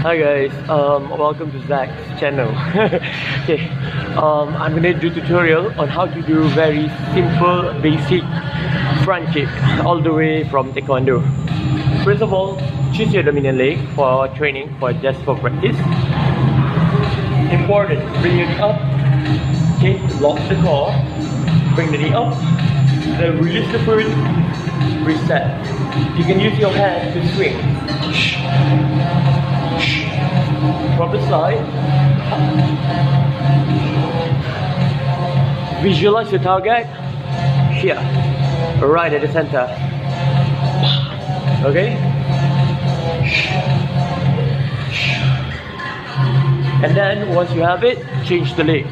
Hi guys, welcome to Zach's channel. Okay, I'm gonna do tutorial on how to do very simple, basic front kick all the way from Taekwondo. First of all, choose your dominant leg for training, just for practice. Important, bring your knee up. Okay, lock the core. Bring the knee up. Then release the foot. Reset. You can use your hand to swing. From the side. Visualize your target here, right at the center. Okay? And then once you have it, change the leg.